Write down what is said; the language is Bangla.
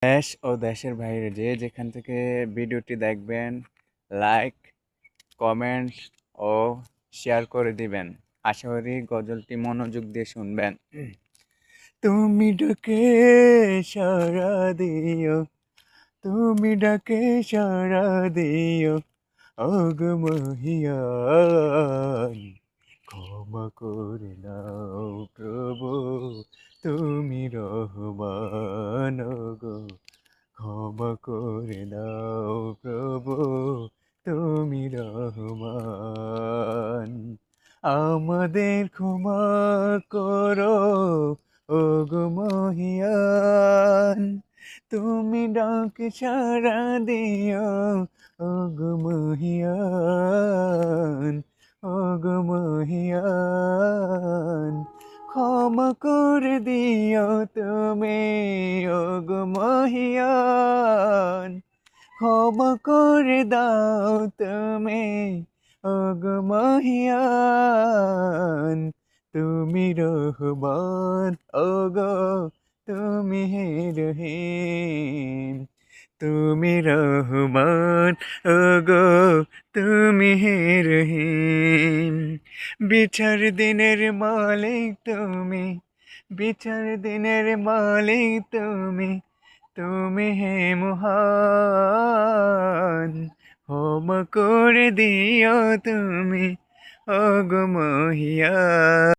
দেশ ও দেশের বাইরে যে যেখান থেকে ভিডিওটি দেখবেন, লাইক, কমেন্ট ও শেয়ার করে দিবেন। আশা করি গজলটি মনোযোগ দিয়ে শুনবেন। তুমি ডাকে সাড়া দিও, তুমি ডাকে সাড়া দিও, ওগো মহিয়ান, ক্ষমা করে নাও প্রভু, তুমি রহমান গো, ক্ষমা করে দাও প্রভু, তুমি রহমান। আমাদের ক্ষমা করো ওগো মহিয়ান, তুমি ডাকে সাড়া দিও ওগো মহিয়ান, ওগো মহিয়ান, ক্ষমা করে দিও তুমি ওগো মহিয়ান, ক্ষমা করে দাও তুমি ওগো মহিয়ান, তুমি রহমান ওগো, তুমি হে রহিম, তুমি রহমান ওগো, তুমি হে রহিম। বিচার দিনের মালিক তুমি, বিচার দিনের মালিক তুমি, তুমি হে মহান, ক্ষমা করে দিও তুমি ওগো মহিয়ান।